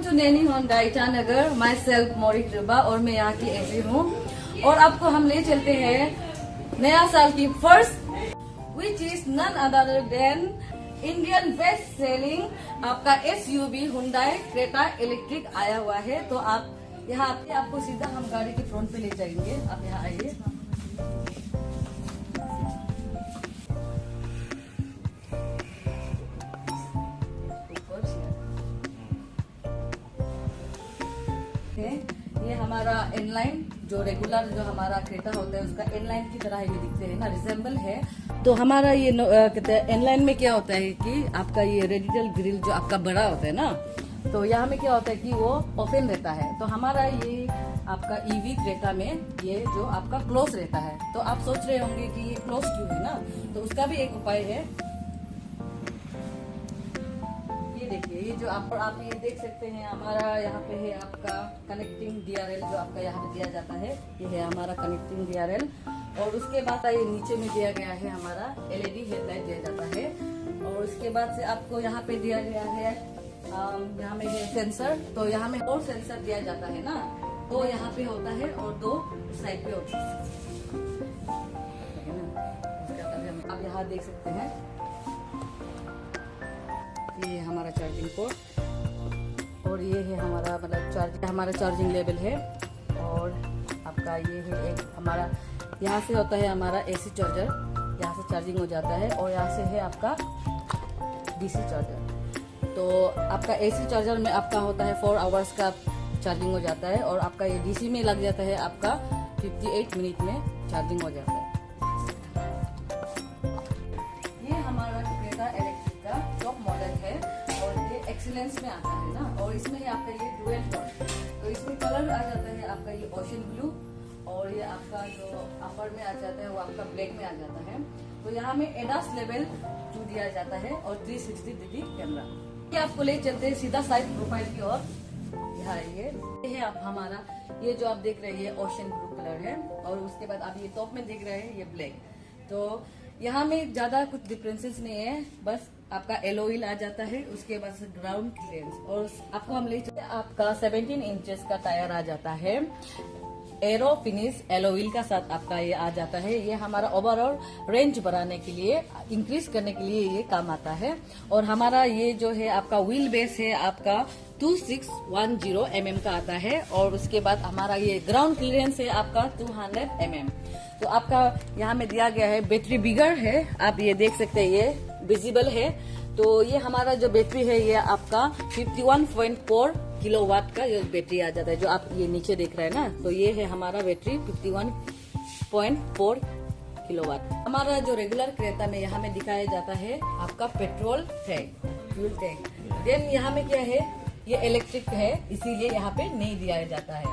To नैनी होंडा Itanagar, myself Morik Ruba और मैं यहाँ की एजी हूँ। और आपको हम ले चलते हैं नया साल की first, which is none other than Indian best selling आपका SUV हुंडई क्रेटा इलेक्ट्रिक आया हुआ है। तो आप यहाँ आके आपको सीधा हम गाड़ी के फ्रंट पे ले जाएंगे। आप यहाँ आइए। ये हमारा इनलाइन जो रेगुलर जो हमारा क्रेटा होता है उसका इनलाइन की तरह ये दिखते हैं ना, रिजेंबल है। तो हमारा ये कहते हैं इनलाइन में क्या होता है कि आपका ये रेडियल ग्रिल जो आपका बड़ा होता है ना, तो यहाँ में क्या होता है कि वो ओपन रहता है। तो हमारा ये आपका EV क्रेटा में ये जो आपका क्लोज रहता है। तो आप सोच रहे होंगे कि ये क्लोज क्यों है ना, तो उसका भी एक उपाय है। देखिए ये जो आप ये देख सकते हैं, हमारा यहाँ पे है आपका कनेक्टिंग DRL जो आपका यहाँ पे दिया जाता है। ये है हमारा कनेक्टिंग DRL। और उसके बाद ये नीचे में दिया गया है हमारा LED हेडलाइट दिया जाता है। और उसके बाद से आपको यहाँ पे दिया गया है यहाँ में है सेंसर। तो यहाँ में और सेंसर दिया जाता है ना, दो यहाँ पे होता है और दो साइड पे होता है। आप यहाँ देख सकते हैं ये हमारा चार्जिंग पोर्ट और ये है हमारा मतलब हमारा चार्जिंग लेवल है। और आपका ये है एक हमारा यहाँ से होता है हमारा AC चार्जर, यहाँ से चार्जिंग हो जाता है। और यहाँ से है आपका DC चार्जर। तो आपका AC चार्जर में आपका होता है 4 आवर्स का चार्जिंग हो जाता है। और आपका ये DC में लग जाता है आपका 58 मिनट में चार्जिंग हो जाता है। ये हमारा क्रेटा इलेक्ट्रिक का टॉप मॉडल है और ये एक्सीलेंस में आता है ना। और इसमें आपका ये डुअल टोन, तो इसमें कलर आ जाता है आपका ये ओशन ब्लू और ये आपका जो अपर में आ जाता है वो आपका ब्लैक में आ जाता है। तो यहाँ में ADAS लेवल 2 दिया जाता है और 360 डिग्री कैमरा। ये आपको ले चलते हैं सीधा साइड प्रोफाइल की ओर। यहाँ ये है आप हमारा ये जो आप देख रहे हैं ये ओशन ब्लू कलर है। और उसके बाद आप ये टॉप में देख रहे हैं ये ब्लैक। तो यहाँ में ज्यादा कुछ डिफरेंसेस नहीं है, बस आपका एलॉय आ जाता है। उसके बाद से ग्राउंड क्लियरेंस और आपको हम ले चलते हैं आपका 17 इंचेस का टायर आ जाता है। एरो फिनिश एलॉय का साथ आपका ये आ जाता है। ये हमारा ओवरऑल रेंज बढ़ाने के लिए, इंक्रीज करने के लिए ये काम आता है। और हमारा ये जो है आपका व्हील बेस है आपका 2610 mm का आता है। और उसके बाद हमारा ये ग्राउंड क्लियरेंस है आपका 200 mm। तो आपका यहाँ में दिया गया है बैटरी बिगर है, आप ये देख सकते हैं ये विजिबल है। तो ये हमारा जो बैटरी है ये आपका 51.4 किलोवाट का ये बैटरी आ जाता है, जो आप ये नीचे देख रहे हैं ना। तो ये है हमारा बैटरी 51.4 किलोवाट। हमारा जो रेगुलर क्रेटा में यहाँ में दिखाया जाता है आपका petrol tank, fuel tank. Then यहाँ में क्या है ये इलेक्ट्रिक है, इसीलिए यहाँ पे नहीं दिया जाता है।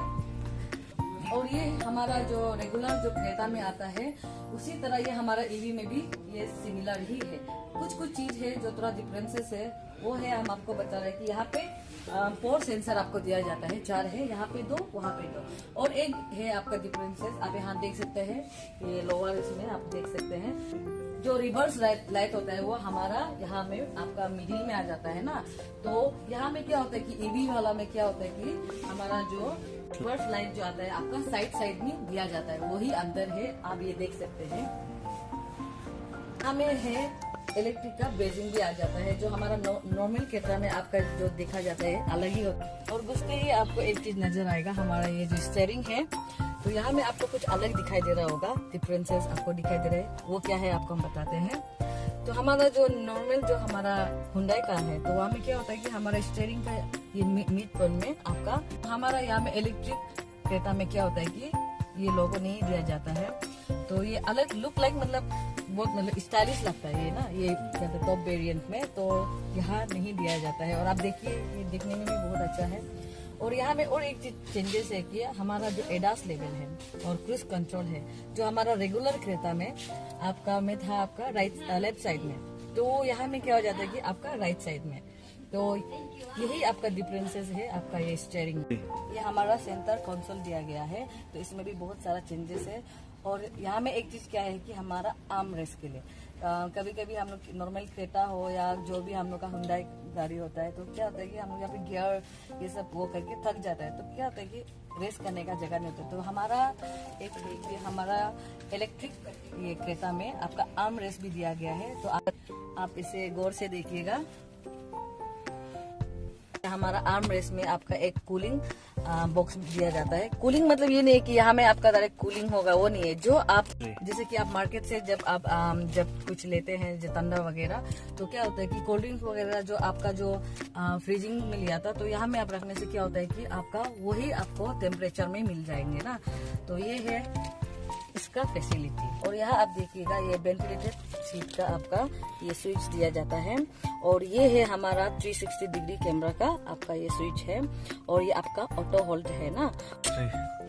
और ये हमारा जो रेगुलर जो क्रेटा में आता है उसी तरह ये हमारा EV में भी ये सिमिलर ही है। कुछ चीज है जो थोड़ा डिफरेंसेस है, वो है हम आपको बता रहे हैं कि यहाँ पे 4 सेंसर आपको दिया जाता है, 4 है, यहाँ पे 2, वहाँ पे 2। और एक है आपका डिफरेंसेस, आप यहाँ देख सकते हैं ये लोअर इसमें आप देख सकते हैं जो रिवर्स लाइट होता है वो हमारा यहाँ में आपका मिडिल में आ जाता है ना। तो यहाँ में क्या होता है कि EV वाला में क्या होता है कि हमारा जो रिवर्स लाइट जो आता है आपका साइड में दिया जाता है, वही अंदर है, आप ये देख सकते हैं। हमें है इलेक्ट्रिक का ब्रेजिंग भी आ जाता है, जो हमारा नॉर्मल क्रेटा में आपका जो देखा जाता है अलग ही होता है। और घुसते ही आपको एक चीज नजर आएगा, हमारा ये जो स्टीयरिंग है तो यहाँ में आपको कुछ अलग दिखाई दे रहा होगा, डिफरेंसेस आपको दिखाई दे रहे हैं, वो क्या है आपको हम बताते हैं। तो हमारा जो नॉर्मल जो हमारा हुंडई का है तो वहाँ में क्या होता है कि हमारा स्टीयरिंग का ये मिड टोन में आपका, हमारा यहाँ में इलेक्ट्रिक क्रेटा में क्या होता है कि ये लोगो नहीं दिया जाता है। तो ये अलग लुक लाइक मतलब बहुत स्टाइलिश लगता है ये ना, ये कहते टॉप वेरिएंट में, तो यहाँ नहीं दिया जाता है। और आप देखिए ये दिखने में भी बहुत अच्छा है। और यहाँ में और एक चीज चेंजेस है कि हमारा जो ADAS लेवल है और क्रूज कंट्रोल है, जो हमारा रेगुलर क्रेटा में आपका में था आपका लेफ्ट साइड में, तो यहाँ में क्या हो जाता है कि आपका राइट साइड में। तो यही आपका डिफरेंसेस है आपका ये स्टीयरिंग। ये हमारा सेंटर कंसोल दिया गया है, तो इसमें भी बहुत सारा चेंजेस है। और यहाँ में एक चीज क्या है कि हमारा आर्म रेस्ट के लिए कभी कभी हम लोग नॉर्मल क्रेटा हो या जो भी हम लोग का हुंडई गाड़ी होता है, तो क्या होता है कि हम लोग यहाँ पे गियर ये सब वो करके थक जाता है, तो क्या होता है कि रेस्ट करने का जगह नहीं होता। तो हमारा एक हमारा इलेक्ट्रिक ये क्रेटा में आपका आर्म रेस्ट भी दिया गया है। तो आप इसे गौर से देखिएगा। हमारा आर्म रेस्ट में आपका एक कूलिंग बॉक्स दिया जाता है। कूलिंग मतलब ये नहीं है कि यहाँ में आपका डायरेक्ट कूलिंग होगा, वो नहीं है। जो आप जैसे कि आप मार्केट से जब आप जब कुछ लेते हैं जो ठंडा वगैरह, तो क्या होता है कि कोल्ड ड्रिंक्स वगैरह जो आपका जो फ्रीजिंग में लिया था, तो यहाँ में आप रखने से क्या होता है कि आपका वही आपको टेम्परेचर में मिल जाएंगे ना। तो ये है इसका फैसिलिटी। और यहाँ आप देखिएगा ये वेंटिलेटेड सीट का आपका ये स्विच दिया जाता है। और ये है हमारा 360 डिग्री कैमरा का आपका ये स्विच है। और ये आपका ऑटो होल्ड है ना।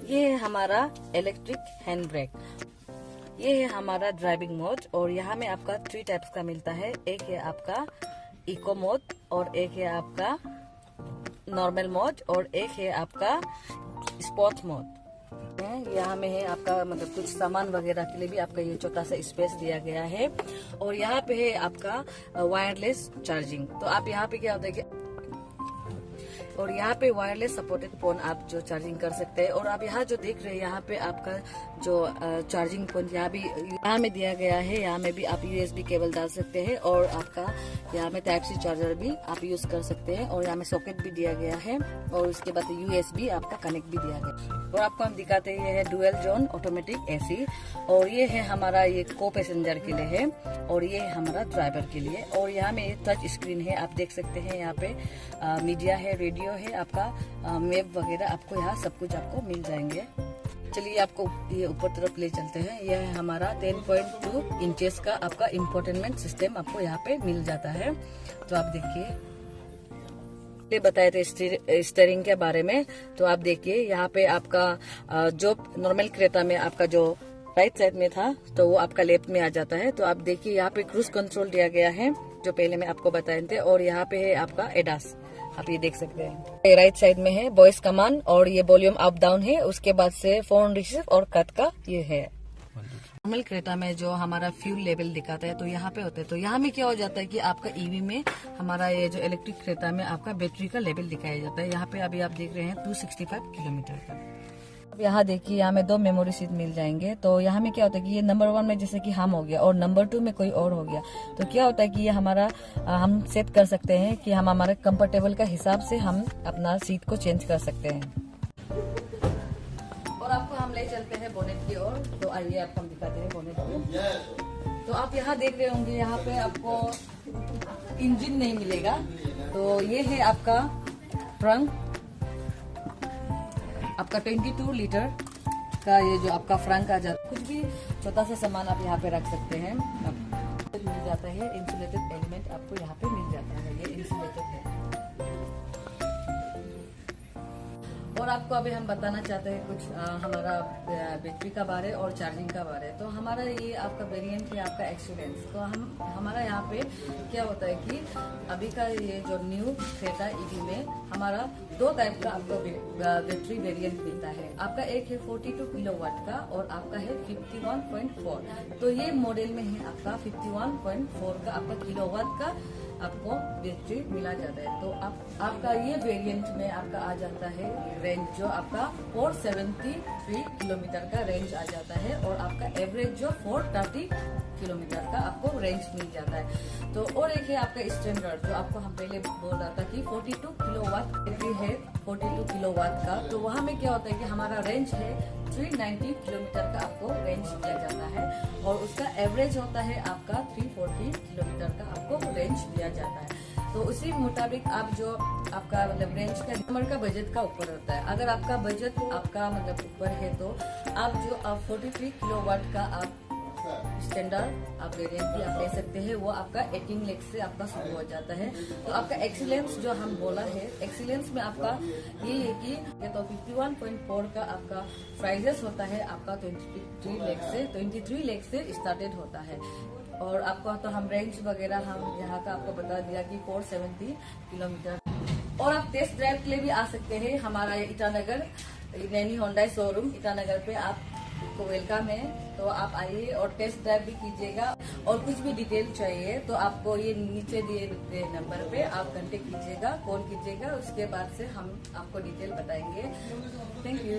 ये है हमारा इलेक्ट्रिक हैंड ब्रेक। ये है हमारा ड्राइविंग मोड। और यहाँ में आपका 3 टाइप्स का मिलता है। एक है आपका इको मोड, और एक है आपका नॉर्मल मोड, और एक है आपका स्पोर्ट्स मोड। यहाँ में है आपका मतलब कुछ सामान वगैरह के लिए भी आपका ये छोटा सा स्पेस दिया गया है। और यहाँ पे है आपका वायरलेस चार्जिंग। तो आप यहाँ पे क्या होता है कि और यहाँ पे वायरलेस सपोर्टेड फोन आप जो चार्जिंग कर सकते हैं। और आप यहाँ जो देख रहे हैं यहाँ पे आपका जो चार्जिंग पॉइंट यहाँ में दिया गया है। यहाँ में भी आप USB केबल डाल सकते हैं। और आपका यहाँ में टाइप C चार्जर भी आप यूज कर सकते हैं। और यहाँ में सॉकेट भी दिया गया है। और उसके बाद USB आपका कनेक्ट भी दिया गया है। और आपको हम दिखाते हैं, ये है डुअल जोन ऑटोमेटिक AC। और ये है हमारा ये को पैसेंजर के लिए है। और ये है हमारा ड्राइवर के लिए। और यहाँ में टच स्क्रीन है, आप देख सकते हैं। यहाँ पे मीडिया है, रेडियो है, आपका मैप वगैरह आपको यहाँ सब कुछ आपको मिल जाएंगे। चलिए आपको ये ऊपर तरफ ले चलते हैं। यह है हमारा 10.2 इंचेस का आपका इंफोटेनमेंट सिस्टम आपको यहाँ पे मिल जाता है। तो आप देखिए, बताए थे स्टीयरिंग के बारे में। तो आप देखिए यहाँ पे आपका जो नॉर्मल क्रेटा में आपका जो राइट साइड में था, तो वो आपका लेफ्ट में आ जाता है। तो आप देखिए यहाँ पे क्रूज कंट्रोल दिया गया है, जो पहले मैं आपको बताए थे। और यहाँ पे है आपका एडास, आप ये देख सकते हैं। राइट साइड में है वॉइस कमांड, और ये वॉल्यूम अप डाउन है। उसके बाद से फोन रिसीव और कट का ये है। नॉर्मल क्रेटा में जो हमारा फ्यूल लेवल दिखाता है, तो यहाँ पे होता है। तो यहाँ में क्या हो जाता है कि आपका EV में हमारा ये जो इलेक्ट्रिक क्रेटा में आपका बैटरी का लेवल दिखाया जाता है। यहाँ पे अभी आप देख रहे हैं 265 किलोमीटर का। अब यहाँ देखिए, यहाँ में 2 मेमोरी सीट मिल जाएंगे। तो यहाँ में क्या होता है कि ये नंबर 1 में जैसे कि हम हो गया, और नंबर 2 में कोई और हो गया। तो क्या होता है कि ये हमारा हम सेट कर सकते हैं कि हम हमारे कंफर्टेबल का हिसाब से हम अपना सीट को चेंज कर सकते हैं। और आपको हम ले चलते हैं बोनेट की ओर। तो आइए आपको हम दिखाते हैं बोनेट को। तो आप यहाँ देख रहे होंगे, यहाँ पे आपको इंजन नहीं मिलेगा। तो ये है आपका ट्रंक, आपका 22 लीटर का ये जो आपका फ्रंक आ जाता है। कुछ भी छोटा सा सामान आप यहाँ पे रख सकते हैं। मिल जाता है इंसुलेटेड एलिमेंट, आपको यहाँ पे मिल जाता है। ये इंसुलेटेड है। और आपको अभी हम बताना चाहते हैं कुछ हमारा बैटरी का बारे और चार्जिंग का बारे। तो हमारा ये आपका वेरिएंट है आपका एक्सीलेंस। तो हमारा यहाँ पे क्या होता है कि अभी का ये जो न्यू क्रेटा EV में हमारा 2 टाइप का आपको बैटरी वेरिएंट मिलता है। आपका एक है 42 किलोवाट का, और आपका है 51.4। तो ये मॉडल में है आपका 51.4 का आपका किलोवाट का आपको बैटरी मिला जाता है। तो आपका ये वेरिएंट में आपका आ जाता है रेंज जो आपका 473 किलोमीटर का रेंज आ जाता है। और आपका एवरेज जो 430 किलोमीटर का आपको रेंज मिल जाता है। तो और एक है आपका स्टैंडर्ड, जो आपको हम पहले बोल रहा था कि 42 किलोवाट बैटरी है, 42 किलोवाट का। तो वहाँ में क्या होता है कि हमारा रेंज है 390 किलोमीटर का आपको रेंज दिया जाता है। और उसका एवरेज होता है आपका 340 किलोमीटर का आपको रेंज दिया जाता है। तो उसी मुताबिक आप जो आपका मतलब रेंज का कस्टमर का बजट का ऊपर होता है। अगर आपका बजट आपका मतलब ऊपर है, तो आप जो 43 किलोवाट का आप स्टैंडर्ड आप वेरिएंट भी आप ले सकते हैं। वो आपका 18 लाख से आपका शुरू हो जाता है। तो आपका एक्सीलेंस जो हम बोला है, एक्सीलेंस में आपका ये है कि तो 51.4 का आपका प्राइजेस होता है आपका 23 लाख से स्टार्टेड होता है। और आपको तो हम रेंज वगैरह हम यहाँ का आपको बता दिया कि 470 किलोमीटर। और आप टेस्ट ड्राइव के लिए भी आ सकते हैं हमारा ईटानगर नैनी होंडा शोरूम ईटानगर पे। आप तो वेलकम है। तो आप आइए और टेस्ट ड्राइव भी कीजिएगा। और कुछ भी डिटेल चाहिए तो आपको ये नीचे दिए नंबर पे आप कांटेक्ट कीजिएगा, कॉल कीजिएगा। उसके बाद से हम आपको डिटेल बताएंगे। Thank you.